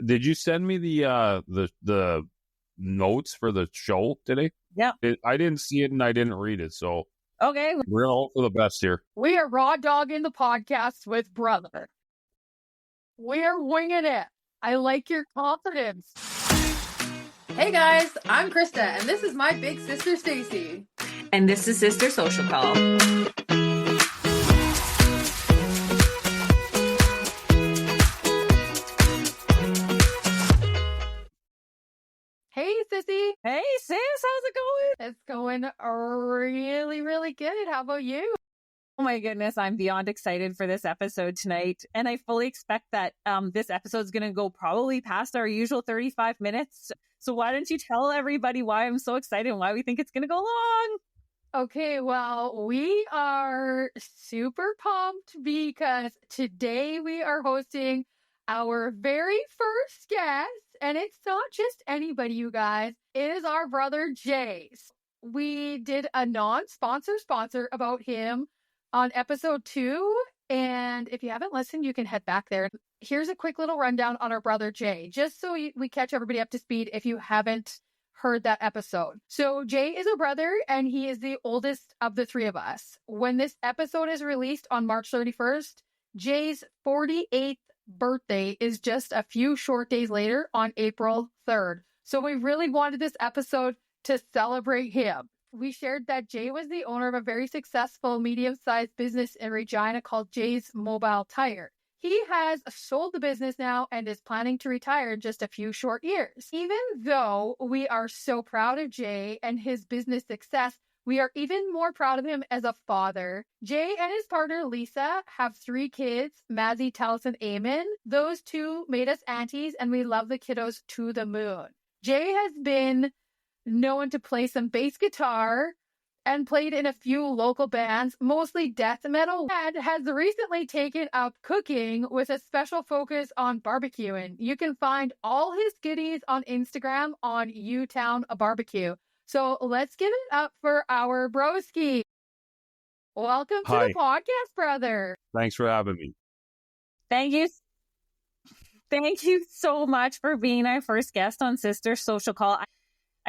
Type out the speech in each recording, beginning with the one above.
Did you send me the notes for the show today? Yeah. I didn't see it and I didn't read it, so Okay. we're gonna hope for the best here. We are raw dogging the podcast with brother. We are winging it. I like your confidence. Hey guys, I'm Krista, and this is my big sister Stacey. And this is Sister Social Call. Hey sissy. Hey sis, how's it going? It's going really, really good. How about you? Oh my goodness, I'm beyond excited for this episode tonight. And I fully expect that this episode is going to go probably past our usual 35 minutes. So why don't you tell everybody why I'm so excited and why we think it's going to go long? Okay, well, we are super pumped because today we are hosting our very first guest. And it's not just anybody, you guys. It is our brother Jay. We did a non-sponsor about him on episode 2, and if you haven't listened, you can head back there. Here's a quick little rundown on our brother Jay, just so we catch everybody up to speed if you haven't heard that episode. So Jay is a brother, and he is the oldest of the three of us. When this episode is released on March 31st, Jay's 48th birthday is just a few short days later on April 3rd. So we really wanted this episode to celebrate him. We shared that Jay was the owner of a very successful medium-sized business in Regina called Jay's Mobile Tire. He has sold the business now and is planning to retire in just a few short years. Even though we are so proud of Jay and his business success, we are even more proud of him as a father. Jay and his partner Lisa have 3 kids, Mazzy, Talis, and Eamon. Those 2 made us aunties, and we love the kiddos to the moon. Jay has been known to play some bass guitar and played in a few local bands, mostly death metal, and has recently taken up cooking with a special focus on barbecuing. You can find all his goodies on Instagram on Utown Barbecue. So let's give it up for our broski. Welcome to Hi. the podcast, brother. Thanks for having me. Thank you. Thank you so much for being our first guest on Sister Social Call.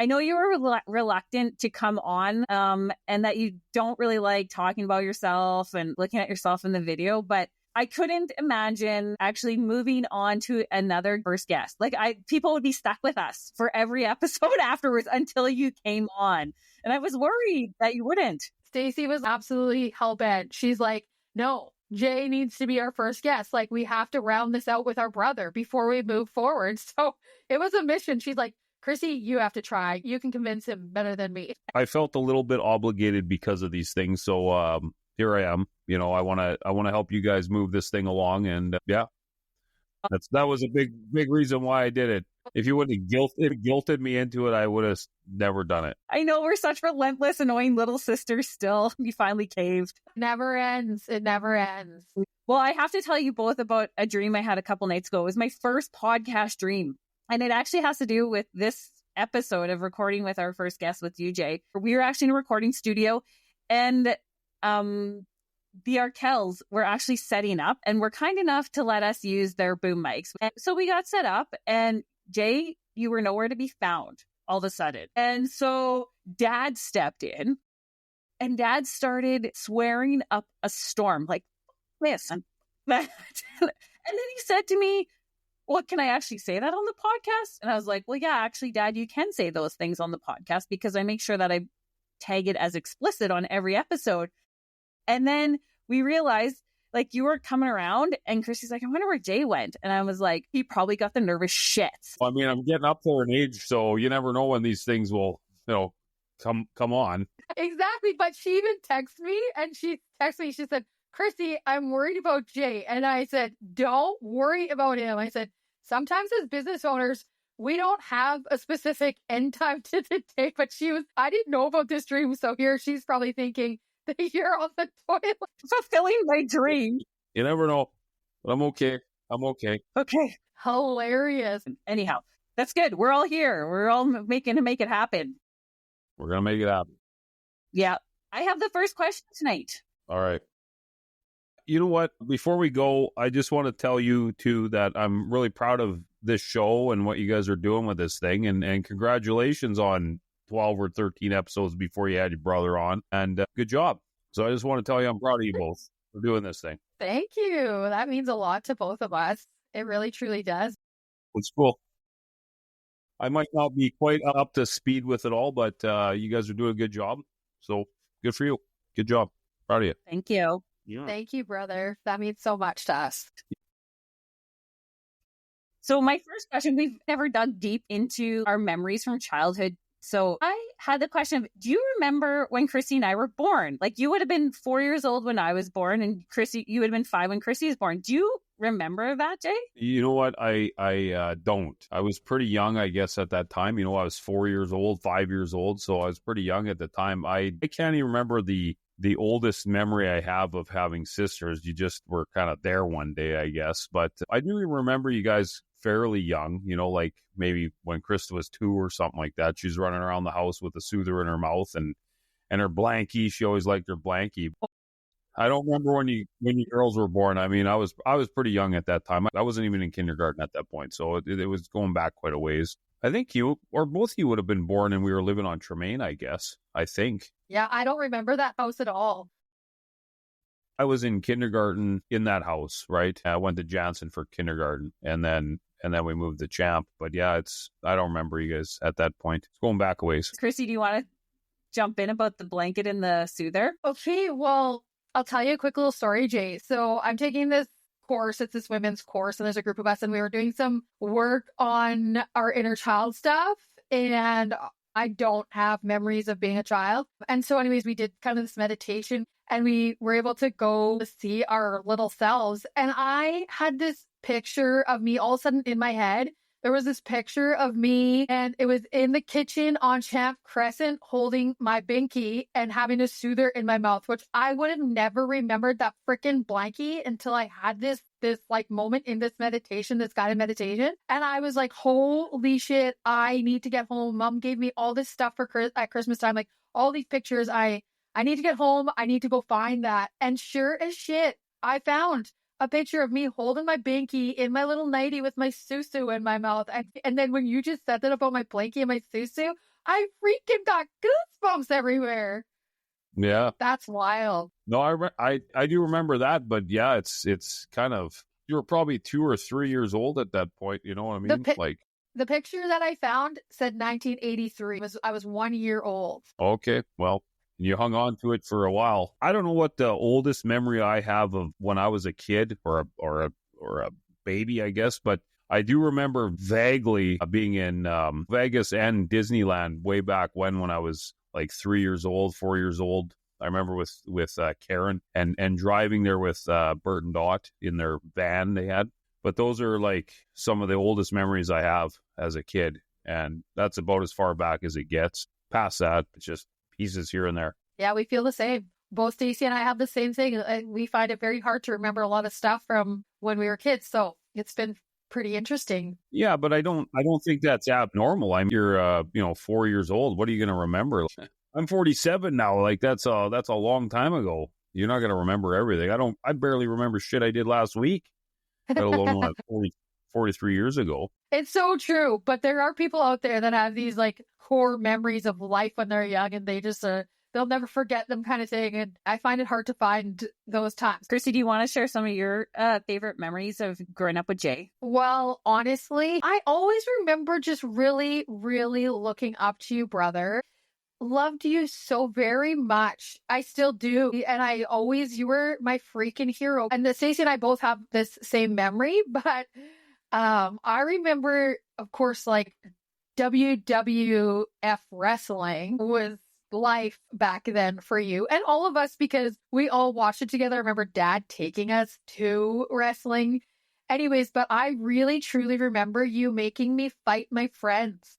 I know you were reluctant to come on and that you don't really like talking about yourself and looking at yourself in the video, but I couldn't imagine actually moving on to another first guest. Like people would be stuck with us for every episode afterwards until you came on. And I was worried that you wouldn't. Stacey was absolutely hell-bent. She's like, no, Jay needs to be our first guest. Like, we have to round this out with our brother before we move forward. So it was a mission. She's like, Chrissy, you have to try. You can convince him better than me. I felt a little bit obligated because of these things, so here I am. You know, I want to help you guys move this thing along, and yeah, that was a big reason why I did it. If you wouldn't have guilted me into it, I would have never done it. I know we're such relentless, annoying little sisters still. You finally caved. Never ends. It never ends. Well, I have to tell you both about a dream I had a couple nights ago. It was my first podcast dream. And it actually has to do with this episode of recording with our first guest with you, Jay. We were actually in a recording studio, and the Arkells were actually setting up and were kind enough to let us use their boom mics. And so we got set up, and Jay, you were nowhere to be found all of a sudden. And so Dad stepped in, and Dad started swearing up a storm, like this and that. And then he said to me, well, can I actually say that on the podcast? And I was like, well, yeah, actually, Dad, you can say those things on the podcast because I make sure that I tag it as explicit on every episode. And then we realized, like, you were coming around and Chrissy's like, I wonder where Jay went. And I was like, he probably got the nervous shits. I mean, I'm getting up there in age, so you never know when these things will, come on. Exactly. But she even texted me, and she said, Chrissy, I'm worried about Jay. And I said, don't worry about him. I said, sometimes as business owners, we don't have a specific end time to the day, but I didn't know about this dream. So here she's probably thinking that you're on the toilet. Fulfilling my dream. You never know. But I'm okay. Okay. Hilarious. Anyhow, that's good. We're all here. We're all making to make it happen. We're going to make it happen. Yeah. I have the first question tonight. All right. You know what? Before we go, I just want to tell you too that I'm really proud of this show and what you guys are doing with this thing. And congratulations on 12 or 13 episodes before you had your brother on. And good job. So I just want to tell you I'm proud of you both for doing this thing. Thank you. That means a lot to both of us. It really, truly does. It's cool. I might not be quite up to speed with it all, but you guys are doing a good job. So good for you. Good job. Proud of you. Thank you. Yeah. Thank you, brother. That means so much to us. So my first question, we've never dug deep into our memories from childhood. So I had the question of, do you remember when Chrissy and I were born? Like, you would have been 4 years old when I was born, and Chrissy, you would have been 5 when Chrissy was born. Do you remember that, Jay? You know what? I don't. I was pretty young, I guess, at that time. You know, I was 4 years old, 5 years old. So I was pretty young at the time. I can't even remember the oldest memory I have of having sisters. You just were kind of there one day, I guess. But I do remember you guys fairly young, you know, like maybe when Krista was 2 or something like that. She's running around the house with a soother in her mouth and her blankie. She always liked her blankie. I don't remember when you girls were born. I mean, I was pretty young at that time. I wasn't even in kindergarten at that point. So it was going back quite a ways. I think you or both of you would have been born and we were living on Tremaine, I guess. I think. Yeah, I don't remember that house at all. I was in kindergarten in that house, right? I went to Jansen for kindergarten and then we moved to Champ. But yeah, I don't remember you guys at that point. It's going back a ways. Chrissy, do you want to jump in about the blanket and the soother? Okay, well, I'll tell you a quick little story, Jay. So I'm taking this course. It's this women's course, and there's a group of us, and we were doing some work on our inner child stuff. And I don't have memories of being a child. And so anyways, we did kind of this meditation, and we were able to go see our little selves. And I had this picture of me all of a sudden in my head. There was this picture of me, and it was in the kitchen on Champ Crescent holding my binky and having a soother in my mouth, which I would have never remembered that freaking blankie until I had this like moment in this meditation, this guided meditation. And I was like, holy shit, I need to get home. Mom gave me all this stuff at Christmas time, like all these pictures. I need to get home. I need to go find that. And sure as shit, I found a picture of me holding my binky in my little nightie with my susu in my mouth. And then when you just said that about my blankie and my susu, I freaking got goosebumps everywhere. Yeah. That's wild. No, I do remember that, but yeah, it's kind of, you were probably 2 or 3 years old at that point, you know what I mean? The picture that I found said 1983. I was 1 year old. Okay, well, you hung on to it for a while. I don't know what the oldest memory I have of when I was a kid or a baby, I guess, but I do remember vaguely being in Vegas and Disneyland way back when I was like 3 years old, 4 years old. I remember with Karen and driving there with Bert and Dot in their van they had. But those are like some of the oldest memories I have as a kid, and that's about as far back as it gets. Past that, it's just pieces here and there. Yeah, we feel the same. Both Stacey and I have the same thing. We find it very hard to remember a lot of stuff from when we were kids. So it's been pretty interesting. Yeah, but I don't think that's abnormal. You're 4 years old. What are you going to remember? I'm 47 now. Like that's a long time ago. You're not going to remember everything. I barely remember shit I did last week, let alone 43 years ago. It's so true. But there are people out there that have these like core memories of life when they're young, and they just they'll never forget them kind of thing. And I find it hard to find those times. Chrissy, do you want to share some of your favorite memories of growing up with Jay? Well, honestly, I always remember just really, really looking up to you, brother. Loved you so very much. I still do. And you were my freaking hero. And Stacey and I both have this same memory, but I remember, of course, like WWF wrestling was life back then for you and all of us because we all watched it together. I remember Dad taking us to wrestling. Anyways, but I really truly remember you making me fight my friends.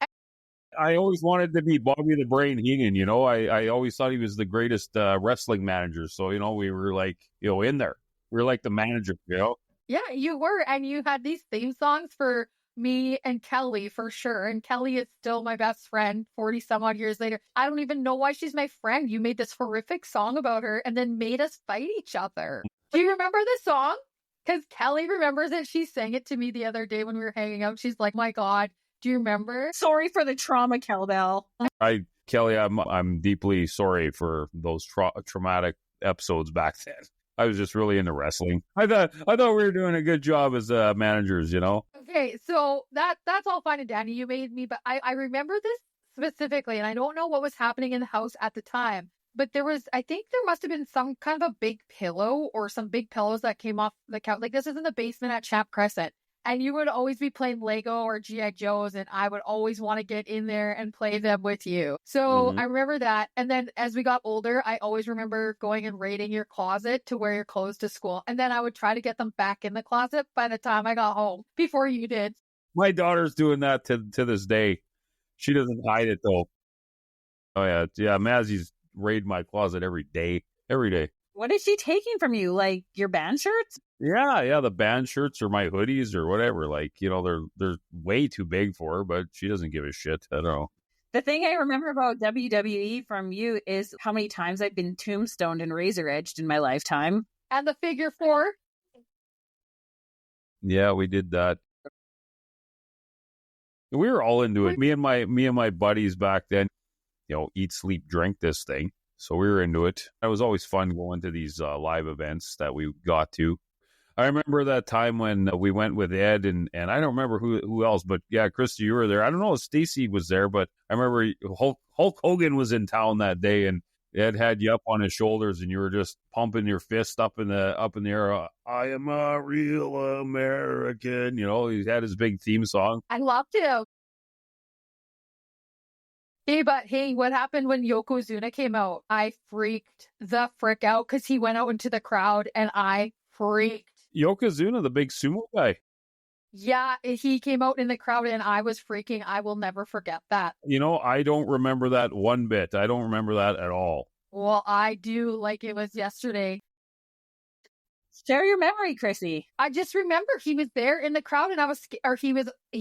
I always wanted to be Bobby the Brain Heenan, you know. I always thought he was the greatest wrestling manager. So, you know, we were like, in there. We were like the manager, you know. Yeah, you were. And you had these theme songs for me and Kelly for sure. And Kelly is still my best friend 40 some odd years later. I don't even know why she's my friend. You made this horrific song about her and then made us fight each other. Do you remember the song? Because Kelly remembers it. She sang it to me the other day when we were hanging out. She's like, my God, do you remember? Sorry for the trauma, Kelbell. Kelly, I'm deeply sorry for those traumatic episodes back then. I was just really into wrestling. I thought we were doing a good job as managers, you know. Okay, so that's all fine and dandy. You made me, but I remember this specifically, and I don't know what was happening in the house at the time. But I think there must have been some kind of a big pillow or some big pillows that came off the couch. Like, this is in the basement at Champ Crescent. And you would always be playing Lego or G.I. Joes, and I would always want to get in there and play them with you. So I remember that. And then as we got older, I always remember going and raiding your closet to wear your clothes to school. And then I would try to get them back in the closet by the time I got home, before you did. My daughter's doing that to this day. She doesn't hide it, though. Oh, yeah. Yeah, Mazzy's raid my closet every day. What is she taking from you? Like your band shirts? Yeah, the band shirts or my hoodies or whatever. Like, you know, they're way too big for her, but she doesn't give a shit. I don't know. The thing I remember about WWE from you is how many times I've been tombstoned and razor edged in my lifetime. And the figure 4. Yeah, we did that. We were all into it. Me and my buddies back then, you know, eat, sleep, drink this thing. So we were into it. It was always fun going to these live events that we got to. I remember that time when we went with Ed and I don't remember who else, but yeah, Krista, you were there. I don't know if Stacey was there, but I remember Hulk Hogan was in town that day, and Ed had you up on his shoulders, and you were just pumping your fist up in the air. I am a real American. You know, he had his big theme song. I loved him. Hey, what happened when Yokozuna came out? I freaked the frick out because he went out into the crowd, and I freaked. Yokozuna, the big sumo guy. Yeah, he came out in the crowd, and I was freaking. I will never forget that. You know, I don't remember that one bit. I don't remember that at all. Well, I do, like it was yesterday. Share your memory, Chrissy. I just remember he was there in the crowd, and I was scared. Or he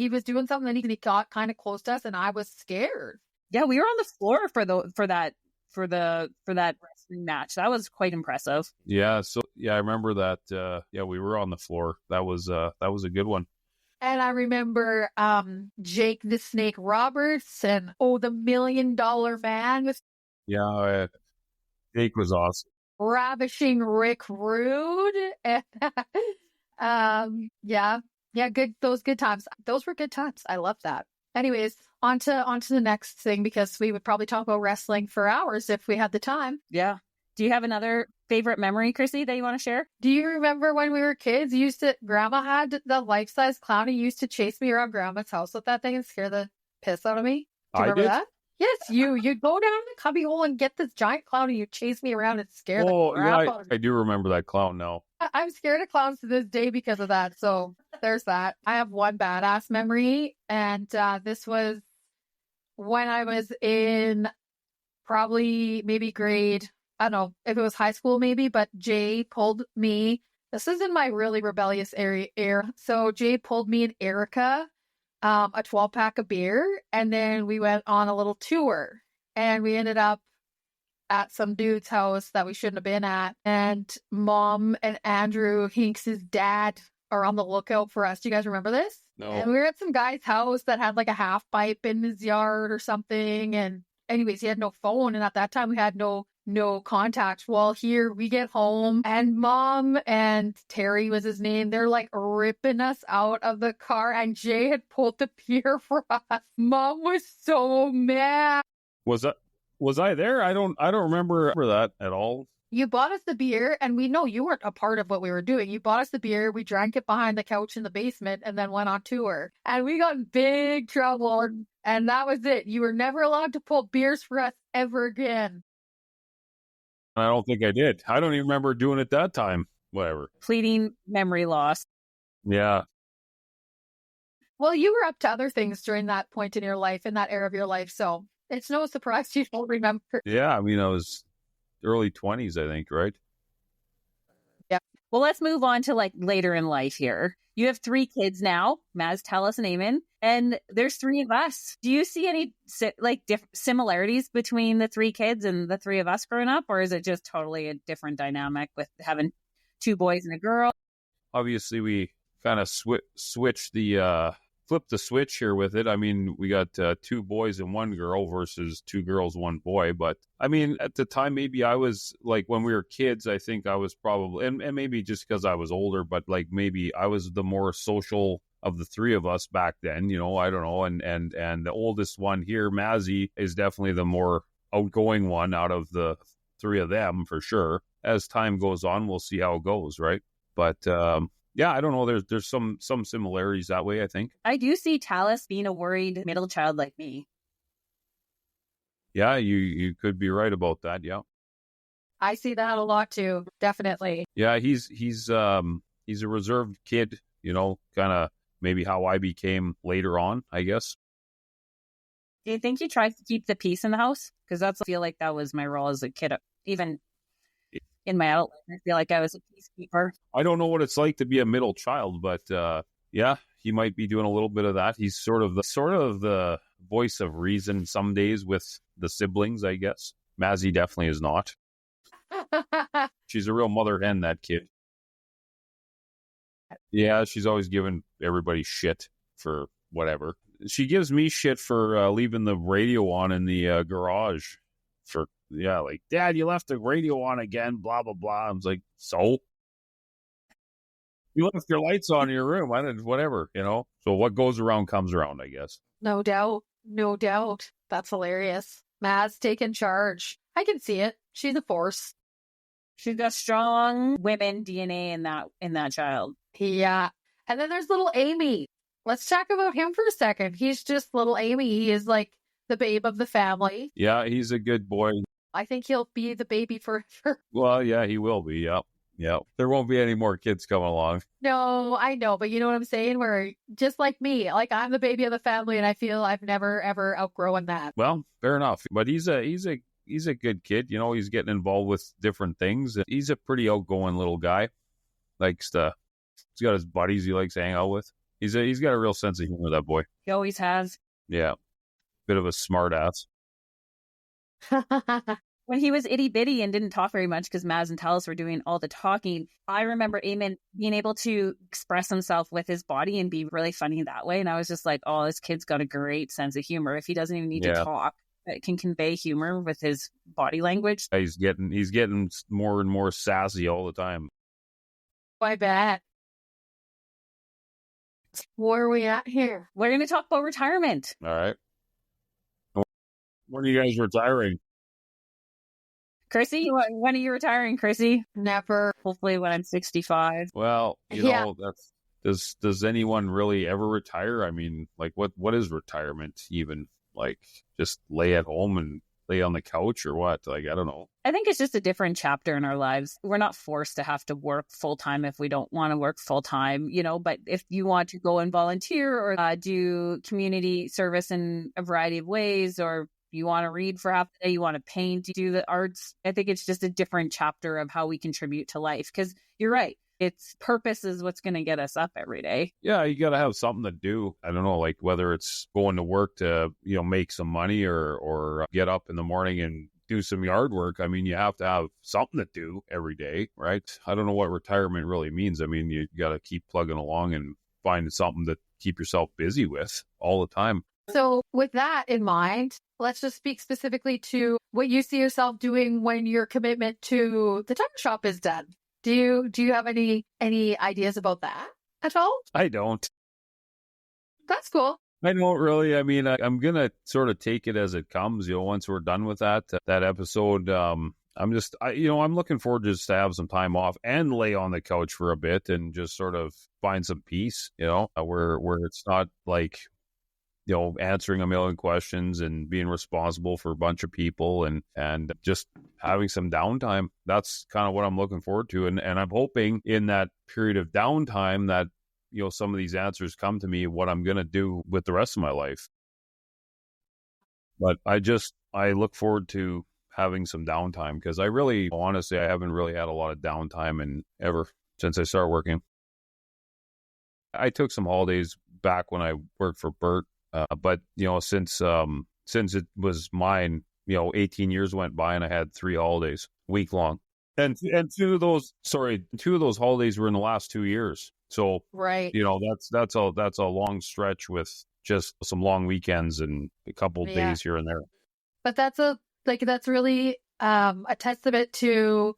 was doing something, and he got kind of close to us, and I was scared. Yeah, we were on the floor for that wrestling match. That was quite impressive. Yeah, I remember that. Yeah, we were on the floor. That was a good one. And I remember Jake the Snake Roberts and the $1 Million Man. Yeah, Jake was awesome. Ravishing Rick Rude. Yeah, those good times. Those were good times. I love that. Anyways, on to the next thing, because we would probably talk about wrestling for hours if we had the time. Yeah. Do you have another favorite memory, Chrissy, that you want to share? Do you remember when we were kids, Grandma had the life-size clown. He used to chase me around Grandma's house with that thing and scare the piss out of me? Do you remember that? Yes, you'd go down the cubby hole and get this giant clown, and you'd chase me around and scare the crap out of me. I do remember that clown now. I'm scared of clowns to this day because of that. So there's that. I have one badass memory, and this was when I was in probably maybe grade, I don't know if it was high school maybe, but Jay pulled me. This is in my really rebellious era. So Jay pulled me and Erica a 12-pack of beer, and then we went on a little tour, and we ended up at some dude's house that we shouldn't have been at, and Mom and Andrew Hinks' dad are on the lookout for us. Do you guys remember this? No. And we were at some guy's house that had like a half pipe in his yard or something, and anyways, he had no phone, and at that time we had no contact. Well, here we get home, and Mom and Terry was his name. They're like ripping us out of the car, and Jay had pulled the beer for us. Mom was so mad. Was I there? I don't remember that at all. You bought us the beer, and we know you weren't a part of what we were doing. You bought us the beer, we drank it behind the couch in the basement, and then went on tour. And we got in big trouble, and that was it. You were never allowed to pull beers for us ever again. I don't think I did. I don't even remember doing it that time. Whatever. Fleeting memory loss. Yeah. Well, you were up to other things during that point in your life, in that era of your life, so it's no surprise you don't remember. Yeah, I mean, I was early 20s, I think, right? Yeah. Well, let's move on to like later in life here. You have 3 kids now, Maz, tell us, and Eamon, and there's 3 of us. Do you see any similarities between the 3 kids and the 3 of us growing up, or is it just totally a different dynamic with having 2 boys and a girl. Obviously, we kind of switched the flip the switch here with it. I mean, we got 2 boys and 1 girl versus 2 girls, 1 boy. But I mean, at the time, maybe I was like, when we were kids, I think I was probably, and maybe just because I was older, but like maybe I was the more social of the 3 of us back then, I don't know. And the oldest one here, Mazzy, is definitely the more outgoing one out of the 3 of them for sure. As time goes on, we'll see how it goes, right? But yeah, I don't know. There's some similarities that way, I think. I do see Talis being a worried middle child like me. Yeah, you could be right about that. Yeah. I see that a lot too. Definitely. Yeah, he's a reserved kid, kind of maybe how I became later on, I guess. Do you think he tries to keep the peace in the house? Because I feel like that was my role as a kid. Even in my adult life, I feel like I was a peacekeeper. I don't know what it's like to be a middle child, but yeah, he might be doing a little bit of that. He's sort of the voice of reason some days with the siblings, I guess. Mazzy definitely is not. She's a real mother hen, that kid. Yeah, she's always giving everybody shit for whatever. She gives me shit for leaving the radio on in the garage. Like, Dad, you left the radio on again, blah, blah, blah. I was like, so? You left your lights on in your room. I didn't, whatever, So what goes around comes around, I guess. No doubt. No doubt. That's hilarious. Maz taking charge. I can see it. She's a force. She's got strong women DNA in that child. Yeah. And then there's little Amy. Let's talk about him for a second. He's just little Amy. He is like the babe of the family. Yeah, he's a good boy. I think he'll be the baby forever. Well, yeah, he will be. Yep. Yep. There won't be any more kids coming along. No, I know, but you know what I'm saying? Where just like me, like I'm the baby of the family, and I feel I've never ever outgrown that. Well, fair enough. But he's a good kid. He's getting involved with different things. He's a pretty outgoing little guy. He's got his buddies he likes to hang out with. He's got a real sense of humor, that boy. He always has. Yeah. Bit of a smart ass. When he was itty bitty and didn't talk very much because Maz and Talis were doing all the talking, I remember Eamon being able to express himself with his body and be really funny that way. And I was just like, oh, this kid's got a great sense of humor. If he doesn't even need to talk, it can convey humor with his body language. He's getting more and more sassy all the time. I bet. Where are we at here? We're going to talk about retirement. All right. When are you guys retiring? Chrissy, when are you retiring, Chrissy? Never. Hopefully when I'm 65. Well, does anyone really ever retire? I mean, like what is retirement even? Like just lay at home and lay on the couch or what? Like, I don't know. I think it's just a different chapter in our lives. We're not forced to have to work full time if we don't want to work full time, but if you want to go and volunteer or do community service in a variety of ways, or you want to read for half the day, you want to paint, do the arts, I think it's just a different chapter of how we contribute to life. Because you're right. Its purpose is what's going to get us up every day. Yeah, you got to have something to do. I don't know, like whether it's going to work to, make some money or get up in the morning and do some yard work. I mean, you have to have something to do every day, right? I don't know what retirement really means. I mean, you got to keep plugging along and find something to keep yourself busy with all the time. So with that in mind, let's just speak specifically to what you see yourself doing when your commitment to the tire shop is done. Do you have any ideas about that at all? I don't. That's cool. I don't really. I mean, I'm going to sort of take it as it comes, once we're done with that episode. I'm looking forward just to have some time off and lay on the couch for a bit and just sort of find some peace, where it's not like, answering a million questions and being responsible for a bunch of people and just having some downtime. That's kind of what I'm looking forward to. And I'm hoping in that period of downtime that, some of these answers come to me, what I'm going to do with the rest of my life. But I look forward to having some downtime because honestly, I haven't really had a lot of downtime since I started working. I took some holidays back when I worked for Bert. But since it was mine, 18 years went by and I had 3 holidays, week long. And two of those holidays were in the last 2 years. So, Right. that's a long stretch with just some long weekends and a couple of Yeah. days here and there. But that's really a testament to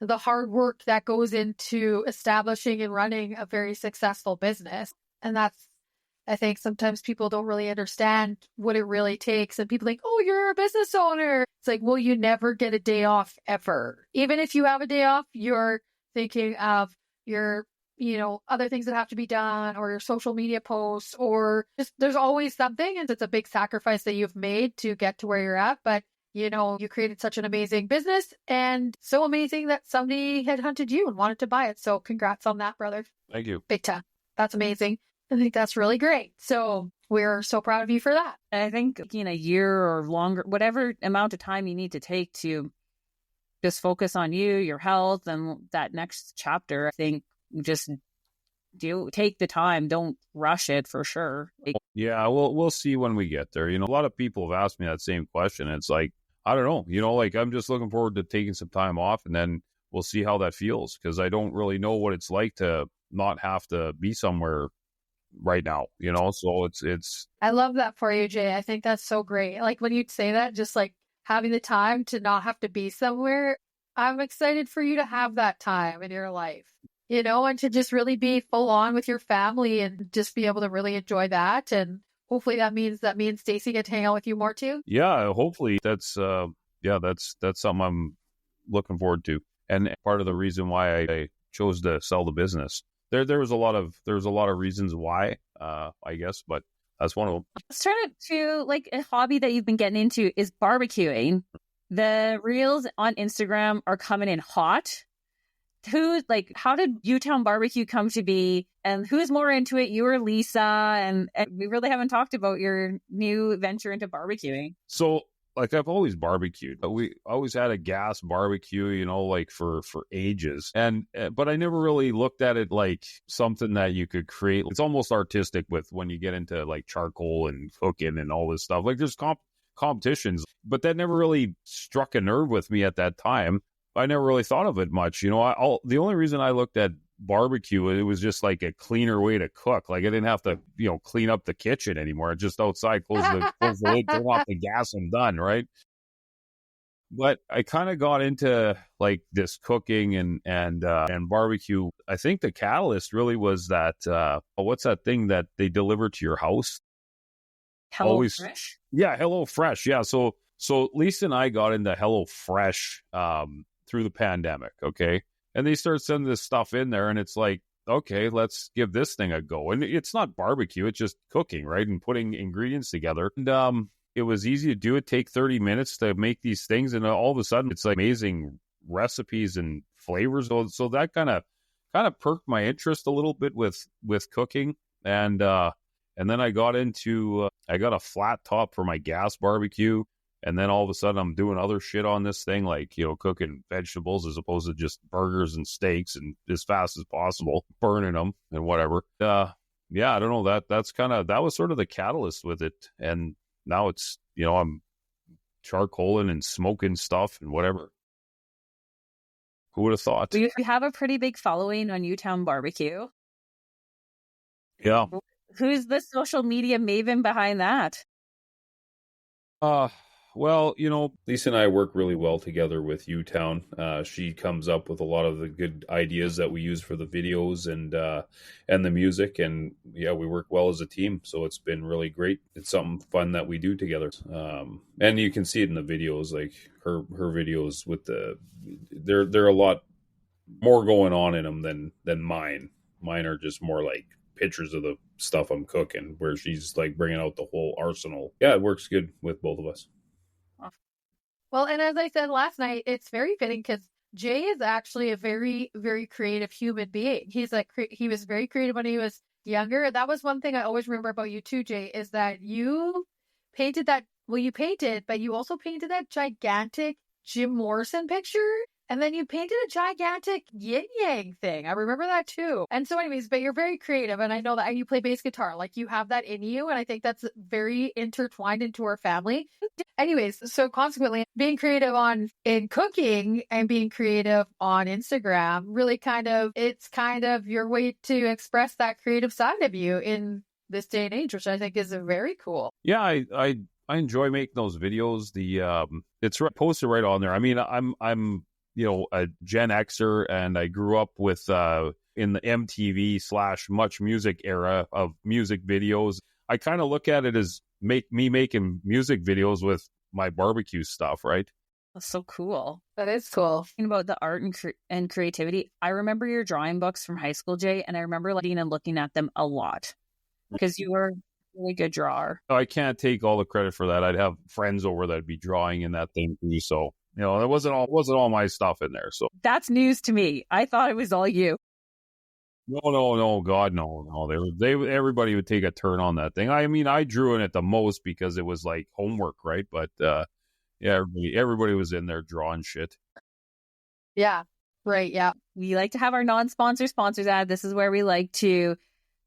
the hard work that goes into establishing and running a very successful business. And I think sometimes people don't really understand what it really takes. And people think, oh, you're a business owner. It's like, well, you never get a day off ever. Even if you have a day off, you're thinking of your, other things that have to be done, or your social media posts, or just there's always something. And it's a big sacrifice that you've made to get to where you're at. But you created such an amazing business, and so amazing that somebody had hunted you and wanted to buy it. So congrats on that, brother. Thank you. Big time. That's amazing. I think that's really great. So we're so proud of you for that. I think a year or longer, whatever amount of time you need to take to just focus on you, your health, and that next chapter. I think just take the time. Don't rush it, for sure. Yeah, we'll see when we get there. A lot of people have asked me that same question. It's like, I don't know, like I'm just looking forward to taking some time off, and then we'll see how that feels, because I don't really know what it's like to not have to be somewhere right now, so it's I love that for you, Jay. I think that's so great. Like when you say that, just like having the time to not have to be somewhere, I'm excited for you to have that time in your life, and to just really be full on with your family and just be able to really enjoy that. And hopefully that means me and Stacey get to hang out with you more too. Yeah, hopefully that's something I'm looking forward to, and part of the reason why I chose to sell the business. There was a lot of reasons why, I guess, but that's one of them. Let's turn it to like a hobby that you've been getting into is barbecuing. The reels on Instagram are coming in hot. How did Utown Barbecue come to be, and who's more into it, you or Lisa? And we really haven't talked about your new venture into barbecuing. So, I've always barbecued, but we always had a gas barbecue, for ages. But I never really looked at it like something that you could create. It's almost artistic with when you get into like charcoal and cooking and all this stuff. Like there's competitions, but that never really struck a nerve with me at that time. I never really thought of it much. The only reason I looked at barbecue, it was just like a cleaner way to cook. Like I didn't have to, clean up the kitchen anymore. Just outside, close the lid, turn off the gas, and done, right? But I kind of got into like this cooking and barbecue. I think the catalyst really was that what's that thing that they deliver to your house? Hello Fresh? Yeah, Hello Fresh. Yeah, so Lisa and I got into Hello Fresh through the pandemic, okay? And they start sending this stuff in there, and it's like, okay, let's give this thing a go. And it's not barbecue, it's just cooking, right? And putting ingredients together. And it was easy to do. It take 30 minutes to make these things, and all of a sudden it's like amazing recipes and flavors. So that kind of perked my interest a little bit with cooking. And then I got into I got a flat top for my gas barbecue. And then all of a sudden I'm doing other shit on this thing, like, cooking vegetables as opposed to just burgers and steaks, and as fast as possible, burning them and whatever. I don't know, that was sort of the catalyst with it. And now it's, I'm charcoaling and smoking stuff and whatever. Who would have thought? You have a pretty big following on Utown Barbecue. Yeah. Who's the social media maven behind that? Well, Lisa and I work really well together with Utown. She comes up with a lot of the good ideas that we use for the videos and the music, and yeah, we work well as a team. So it's been really great. It's something fun that we do together. And you can see it in the videos, like her videos with there are a lot more going on in them than mine. Mine are just more like pictures of the stuff I'm cooking, where she's like bringing out the whole arsenal. Yeah, it works good with both of us. Well, and as I said last night, it's very fitting because Jay is actually a very, very creative human being. He was very creative when he was younger. That was one thing I always remember about you too, Jay, is that you painted, but you also painted that gigantic Jim Morrison picture And then you painted a gigantic yin yang thing. I remember that too. And so anyways, but you're very creative. And I know that you play bass guitar, like you have that in you. And I think that's very intertwined into our family. Anyways, so consequently being creative in cooking and being creative on Instagram really it's kind of your way to express that creative side of you in this day and age, which I think is very cool. Yeah, I enjoy making those videos. It's posted right on there. I mean, I'm a Gen Xer, and I grew up with in the MTV / Much Music era of music videos. I kind of look at it as making music videos with my barbecue stuff, right? That's so cool. That is cool. Talking about the art and creativity, I remember your drawing books from high school, Jay, and I remember looking at them a lot because you were a really good drawer. I can't take all the credit for that. I'd have friends over that'd be drawing in that thing too. So, it wasn't all my stuff in there. So that's news to me. I thought it was all you. No, God, no. Everybody would take a turn on that thing. I mean, I drew in it the most because it was like homework, right? But yeah, everybody was in there drawing shit. Yeah, right. Yeah, we like to have our non-sponsor sponsors ad. This is where we like to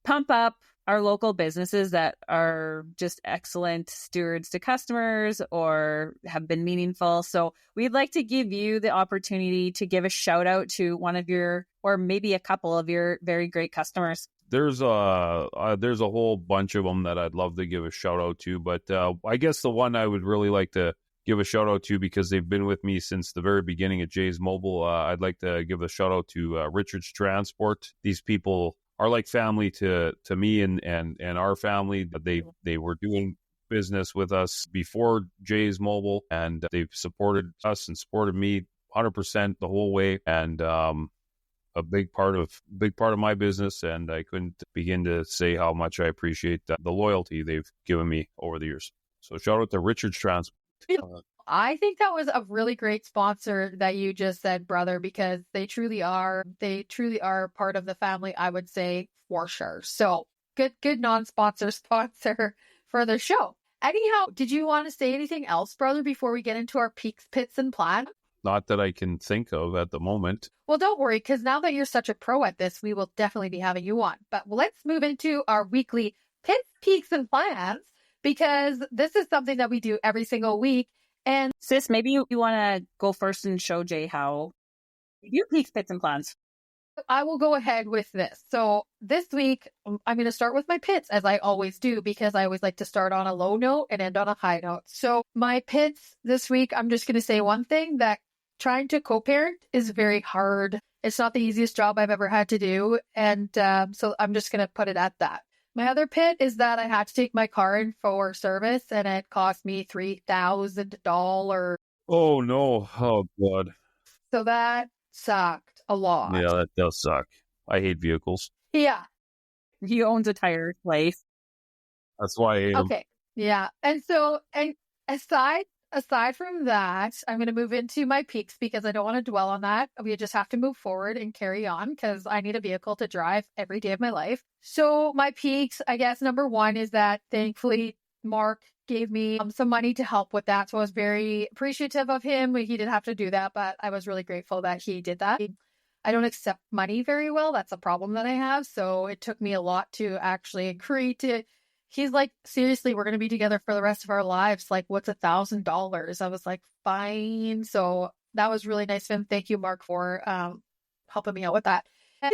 pump up our local businesses that are just excellent stewards to customers or have been meaningful. So we'd like to give you the opportunity to give a shout out to one of your, or maybe a couple of your very great customers. There's a whole bunch of them that I'd love to give a shout out to, but I guess the one I would really like to give a shout out to, because they've been with me since the very beginning of Jay's Mobile, I'd like to give a shout out to Richard's Transport. These people are like family to me and our family. They were doing business with us before Jay's Mobile, and they've supported us and supported me 100% the whole way, and a big part of my business. And I couldn't begin to say how much I appreciate the loyalty they've given me over the years. So shout out to Richard's Transport. I think that was a really great sponsor that you just said, brother, because they truly are part of the family, I would say, for sure. So good non-sponsor sponsor for the show. Anyhow, did you want to say anything else, brother, before we get into our peaks, pits, and plans? Not that I can think of at the moment. Well, don't worry, because now that you're such a pro at this, we will definitely be having you on. But let's move into our weekly pits, peaks, and plans, because this is something that we do every single week. And sis, maybe you want to go first and show Jay how you peaks, pits, and plans. I will go ahead with this. So this week, I'm going to start with my pits, as I always do, because I always like to start on a low note and end on a high note. So my pits this week, I'm just going to say one thing, that trying to co-parent is very hard. It's not the easiest job I've ever had to do. And so I'm just going to put it at that. My other pit is that I had to take my car in for service, and it cost me $3,000. Oh, no. Oh, God. So that sucked a lot. Yeah, that does suck. I hate vehicles. Yeah. He owns a tire place. That's why I hate them. Okay. Yeah. And so, and aside from that, I'm going to move into my peaks, because I don't want to dwell on that. We just have to move forward and carry on, because I need a vehicle to drive every day of my life. So my peaks, I guess, number one is that thankfully Mark gave me some money to help with that. So I was very appreciative of him. He didn't have to do that, but I was really grateful that he did that. I don't accept money very well. That's a problem that I have. So it took me a lot to actually agree to. He's like, seriously, we're going to be together for the rest of our lives. Like, what's $1,000? I was like, fine. So that was really nice of him. Thank you, Mark, for helping me out with that.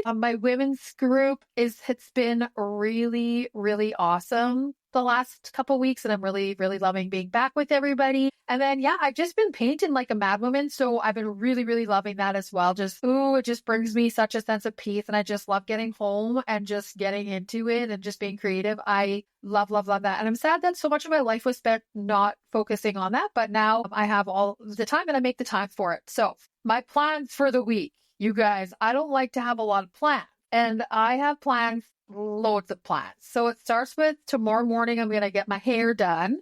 My women's group it's been really, really awesome the last couple weeks, and I'm really, really loving being back with everybody. And then, yeah, I've just been painting like a madwoman, so I've been really, really loving that as well. It just brings me such a sense of peace, and I just love getting home and just getting into it and just being creative. I love that. And I'm sad that so much of my life was spent not focusing on that, but now I have all the time and I make the time for it. So my plans for the week, you guys, I don't like to have a lot of plans, and I have plans, loads of plans. So it starts with tomorrow morning, I'm going to get my hair done.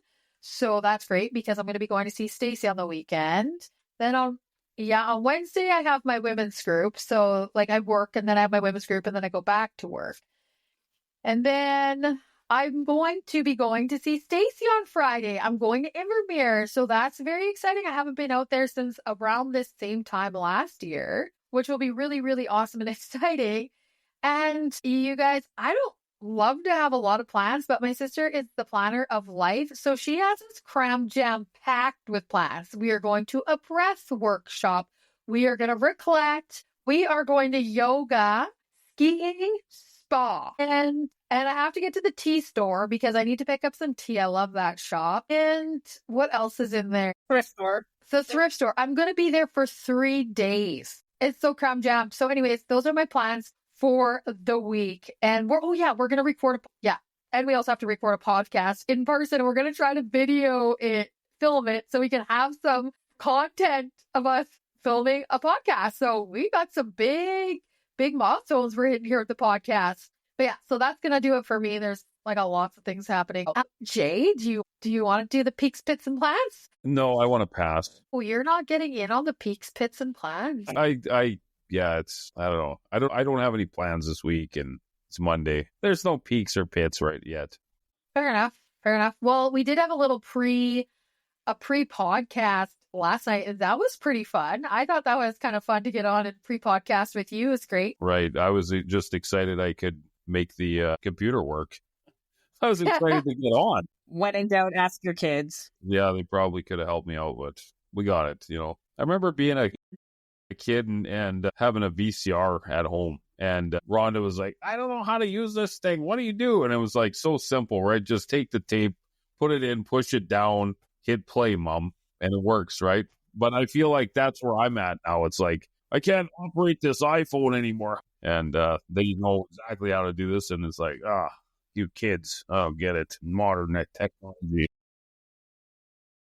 So that's great, because I'm going to be going to see Stacey on the weekend. Then on Wednesday, I have my women's group. So like I work, and then I have my women's group, and then I go back to work. And then I'm going to be going to see Stacey on Friday. I'm going to Invermere. So that's very exciting. I haven't been out there since around this same time last year, which will be really, really awesome and exciting. And you guys, I don't love to have a lot of plans, but my sister is the planner of life. So she has us cram jam packed with plans. We are going to a breath workshop. We are going to recollect. We are going to yoga, skiing, spa. And I have to get to the tea store because I need to pick up some tea. I love that shop. And what else is in there? Thrift store. The thrift store. I'm going to be there for 3 days. It's so cram jammed. So anyways, those are my plans for the week. And we're going to record. And we also have to record a podcast in person. We're going to try to film it so we can have some content of us filming a podcast. So we got some big milestones we're hitting here at the podcast. But yeah, so that's going to do it for me. There's like lots of things happening. Jay, do you want to do the peaks, pits, and plans? No, I want to pass. Oh, you're not getting in on the peaks, pits, and plans. I don't know. I don't have any plans this week, and it's Monday. There's no peaks or pits right yet. Fair enough. Well, we did have a little pre-podcast last night, and that was pretty fun. I thought that was kind of fun to get on and pre-podcast with you. It's great. Right. I was just excited I could make the computer work. I was excited to get on. When in doubt, ask your kids. Yeah, they probably could have helped me out, but we got it. I remember being a kid and having a VCR at home. And Rhonda was like, I don't know how to use this thing. What do you do? And it was like so simple, right? Just take the tape, put it in, push it down, hit play, Mom. And it works, right? But I feel like that's where I'm at now. It's like, I can't operate this iPhone anymore. And they know exactly how to do this. And it's like, you kids, I don't get it. Modern technology.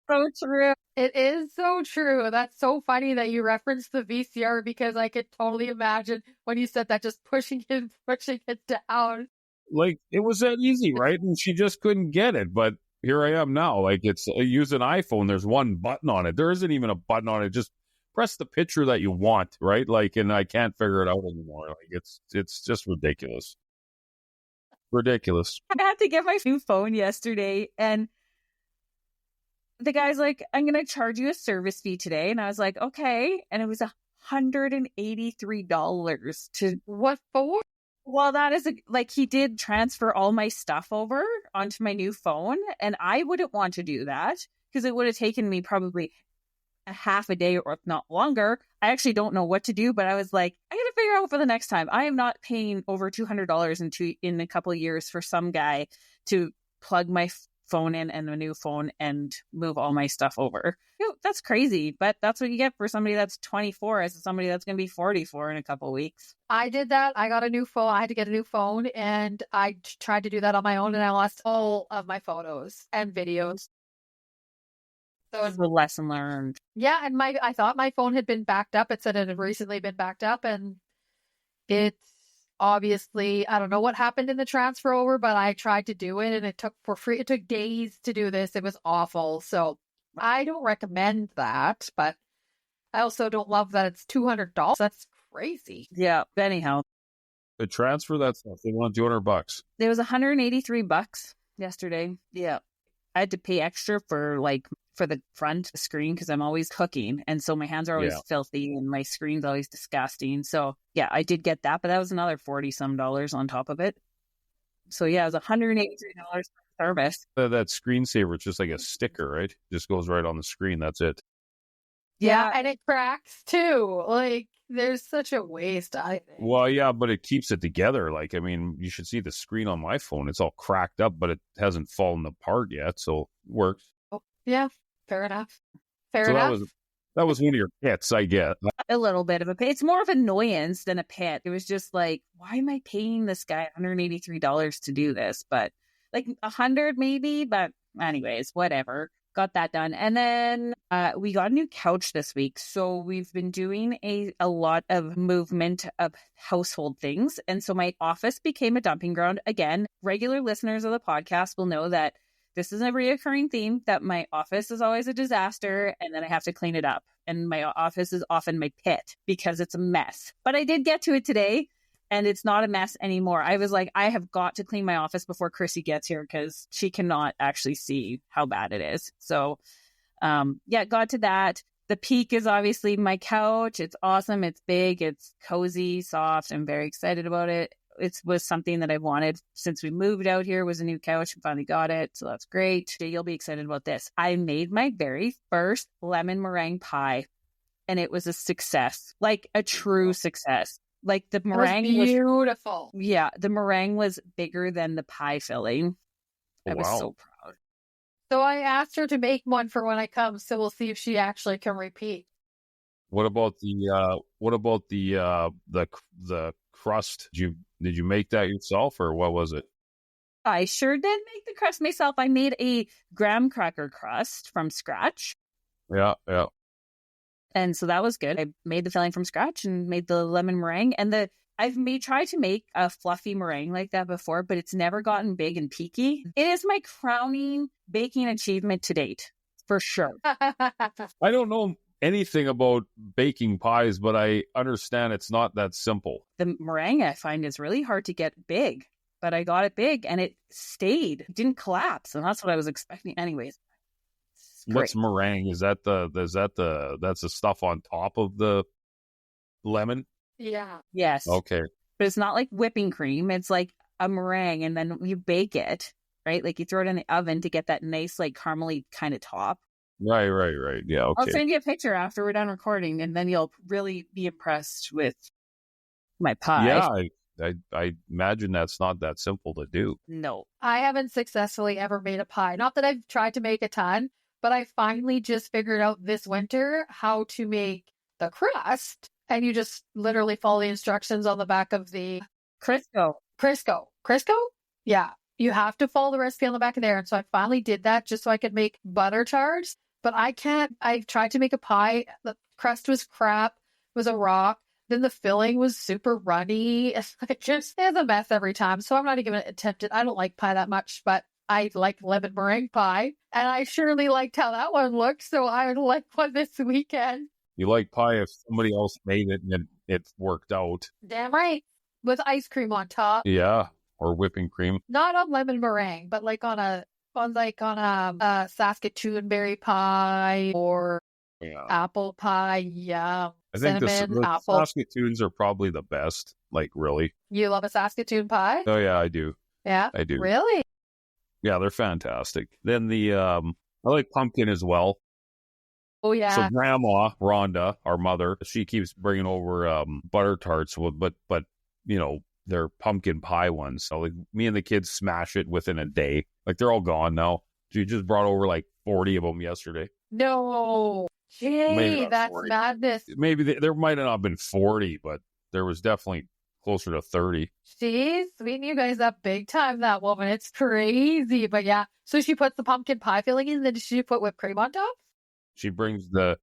So true. It is so true. That's so funny that you referenced the VCR because I could totally imagine when you said that, just pushing it down. Like, it was that easy, right? And she just couldn't get it. But here I am now. Like, it's use an iPhone. There's one button on it. There isn't even a button on it. Just press the picture that you want, right? Like, and I can't figure it out anymore. Like, it's just ridiculous. Ridiculous. I had to get my new phone yesterday, and the guy's like, I'm going to charge you a service fee today. And I was like, okay. And it was $183 to what for? Well, that is he did transfer all my stuff over onto my new phone. And I wouldn't want to do that because it would have taken me probably a half a day or if not longer. I actually don't know what to do, but I was like, I got to figure out for the next time. I am not paying over $200 in a couple of years for some guy to plug my phone in and a new phone and move all my stuff over. That's crazy, but that's what you get for somebody that's 24 as somebody that's going to be 44 in a couple of weeks. I did that. I got a new phone. I had to get a new phone, and I tried to do that on my own, and I lost all of my photos and videos. So it's a lesson learned. Yeah, and I thought my phone had been backed up. It said it had recently been backed up, and it's obviously, I don't know what happened in the transfer over, but I tried to do it, and it took days to do this. It was awful. So I don't recommend that, but I also don't love that it's $200. That's crazy. Yeah. Anyhow, the transfer that stuff, they want $200. It was $183 yesterday. Yeah. I had to pay extra for the front screen because I'm always cooking. And so my hands are always filthy and my screen's always disgusting. So yeah, I did get that, but that was another $40-some on top of it. So yeah, it was $183 for service. That screensaver, it's just like a sticker, right? Just goes right on the screen. That's it. Yeah, and it cracks too. Like, there's such a waste, I think. Well, yeah, but it keeps it together. Like, I mean, you should see the screen on my phone. It's all cracked up, but it hasn't fallen apart yet, so it works. Oh, yeah, fair enough. Fair enough. That was one of your pits, I get. A little bit of a pit. It's more of annoyance than a pit. It was just like, why am I paying this guy $183 to do this? But like $100 maybe, but anyways, whatever. Got that done. And then we got a new couch this week. So we've been doing a lot of movement of household things. And so my office became a dumping ground. Again, regular listeners of the podcast will know that this is a reoccurring theme, that my office is always a disaster and then I have to clean it up. And my office is often my pit because it's a mess. But I did get to it today. and it's not a mess anymore. I was like, I have got to clean my office before Chrissy gets here because she cannot actually see how bad it is. So, got to that. The peak is obviously my couch. It's awesome. It's big. It's cozy, soft. I'm very excited about it. It was something that I wanted since we moved out here, was a new couch, and finally got it. So that's great. You'll be excited about this. I made my very first lemon meringue pie, and it was a success, like a true success. Like the meringue was beautiful. The meringue was bigger than the pie filling. I was so proud. So I asked her to make one for when I come, so we'll see if she actually can repeat. What about the crust? Did you make that yourself, or what was it? I sure did make the crust myself. I made a graham cracker crust from scratch. Yeah. And so that was good. I made the filling from scratch and made the lemon meringue. And I've tried to make a fluffy meringue like that before, but it's never gotten big and peaky. It is my crowning baking achievement to date, for sure. I don't know anything about baking pies, but I understand it's not that simple. The meringue, I find, is really hard to get big, but I got it big and it stayed. It didn't collapse, and that's what I was expecting. Anyways. What's meringue? Is that that's the stuff on top of the lemon? Yeah. Yes. Okay. But it's not like whipping cream. It's like a meringue, and then you bake it, right? Like you throw it in the oven to get that nice, like caramely kind of top. Right. Yeah. Okay. I'll send you a picture after we're done recording, and then you'll really be impressed with my pie. Yeah, I imagine that's not that simple to do. No. I haven't successfully ever made a pie. Not that I've tried to make a ton, but I finally just figured out this winter how to make the crust. And you just literally follow the instructions on the back of the Crisco? Yeah. You have to follow the recipe on the back of there. And so I finally did that just so I could make butter tarts. But I tried to make a pie. The crust was crap. It was a rock. Then the filling was super runny. It's a mess every time. So I'm not even tempted. I don't like pie that much, but I like lemon meringue pie. And I surely liked how that one looked. So I would like one this weekend. You like pie if somebody else made it and it worked out. Damn right. With ice cream on top. Yeah. Or whipping cream. Not on lemon meringue, but like on a Saskatoon berry pie or apple pie. Yeah. I think cinnamon, the apple. Saskatoons are probably the best. Like, really. You love a Saskatoon pie? Oh, yeah, I do. Yeah? I do. Really? Yeah, they're fantastic. Then I like pumpkin as well. Oh, yeah. So Grandma, Rhonda, our mother, she keeps bringing over butter tarts, but you know, they're pumpkin pie ones. So like me and the kids smash it within a day. Like they're all gone now. She just brought over like 40 of them yesterday. No. Gee, that's 40. madness. Maybe there might have not been 40, but there was definitely closer to 30. She's sweetening you guys up big time, that woman. It's crazy. But yeah. So she puts the pumpkin pie filling in, then she put whipped cream on top? She brings the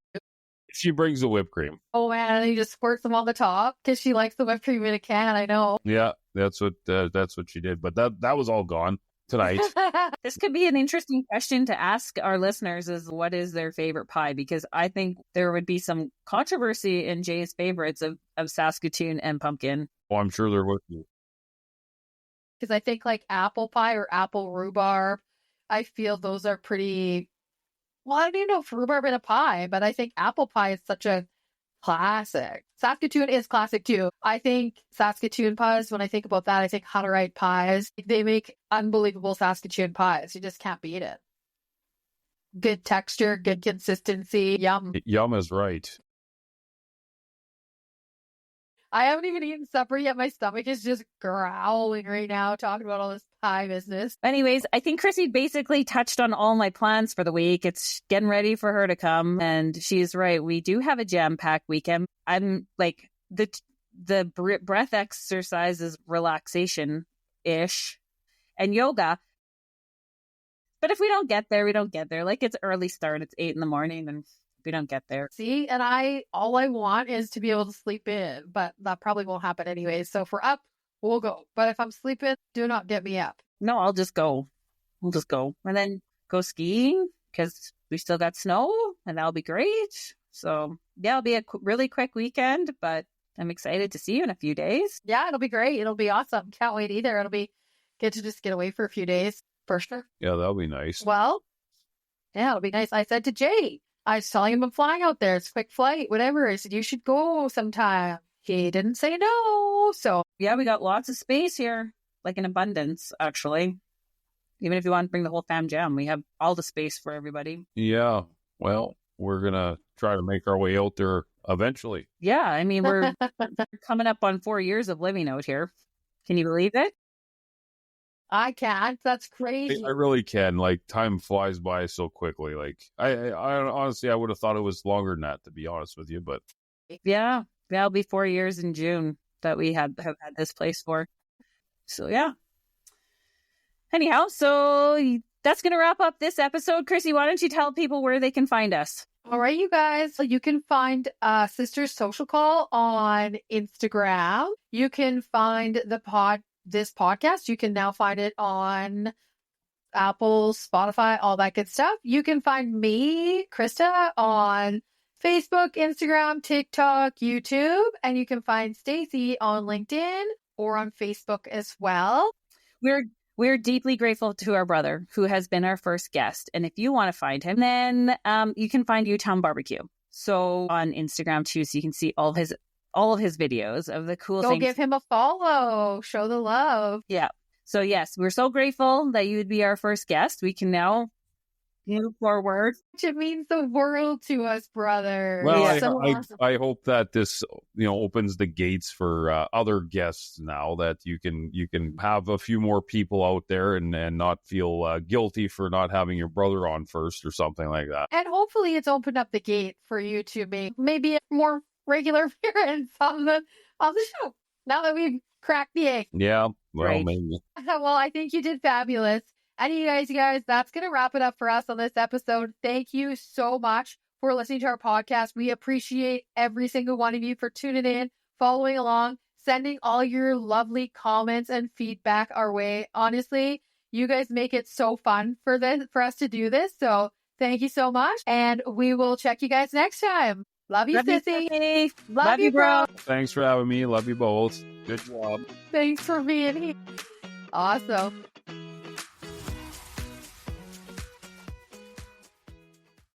whipped cream. Oh man, and he just squirts them on the top because she likes the whipped cream in a can. I know. Yeah, that's what she did. But that was all gone tonight. This could be an interesting question to ask our listeners: is what is their favorite pie? Because I think there would be some controversy in Jay's favorites of Saskatoon and pumpkin. Oh, I'm sure there would be. Because I think like apple pie or apple rhubarb, I feel those are pretty. Well, I don't even know if rhubarb in a pie, but I think apple pie is such a classic. Saskatoon is classic too. I think Saskatoon pies, when I think about that, I think Hutterite pies. They make unbelievable Saskatoon pies. You just can't beat it. Good texture, good consistency. Yum. Yum is right. I haven't even eaten supper yet. My stomach is just growling right now talking about all this pie business. Anyways, I think Chrissy basically touched on all my plans for the week. It's getting ready for her to come, and she's right. We do have a jam-packed weekend. I'm like, the breath exercise is relaxation-ish and yoga. But if we don't get there, we don't get there. Like, it's early start. It's 8 a.m, and we don't get there. See, and all I want is to be able to sleep in, but that probably won't happen anyway. So if we're up, we'll go. But if I'm sleeping, do not get me up. No, I'll just go. We'll just go. And then go skiing because we still got snow, and that'll be great. So yeah, it'll be a really quick weekend, but I'm excited to see you in a few days. Yeah, it'll be great. It'll be awesome. Can't wait either. It'll be good to just get away for a few days for sure. Yeah, that'll be nice. Well, yeah, it'll be nice. I said to Jay, I was telling him I'm flying out there. It's a quick flight, whatever. I said, you should go sometime. He didn't say no. So yeah, we got lots of space here, like in abundance, actually. Even if you want to bring the whole fam jam, we have all the space for everybody. Yeah. Well, we're going to try to make our way out there eventually. Yeah. I mean, we're coming up on 4 years of living out here. Can you believe it? I can't. That's crazy. I really can. Like, time flies by so quickly. Like, I honestly, I would have thought it was longer than that, to be honest with you. But yeah, it'll be 4 years in June that we have had this place for. So yeah. Anyhow, so that's going to wrap up this episode. Chrissy, why don't you tell people where they can find us? All right, you guys. You can find Sisters Social Call on Instagram. You can find this podcast. You can now find it on Apple, Spotify, all that good stuff. You can find me, Krista, on Facebook, Instagram, TikTok, YouTube, and you can find Stacey on LinkedIn or on Facebook as well. We're deeply grateful to our brother who has been our first guest. And if you want to find him, then you can find Utown Barbecue. So on Instagram too, so you can see all of his videos of the cool things. Go give him a follow. Show the love. Yeah. So yes, we're so grateful that you would be our first guest. We can now move forward. It means the world to us, brother. Well, So awesome. I hope that this opens the gates for other guests now, that you can have a few more people out there and not feel guilty for not having your brother on first or something like that. And hopefully it's opened up the gate for you to make maybe a more regular appearance on the show now that we've cracked the egg. Yeah, well, Right. maybe. Well, I think you did fabulous. And you guys, that's going to wrap it up for us on this episode. Thank you so much for listening to our podcast. We appreciate every single one of you for tuning in, following along, sending all your lovely comments and feedback our way. Honestly, you guys make it so fun for us to do this. So thank you so much. And we will check you guys next time. Love you, Sissy. Love you, bro. Thanks for having me. Love you both. Good job. Thanks for being here. Awesome.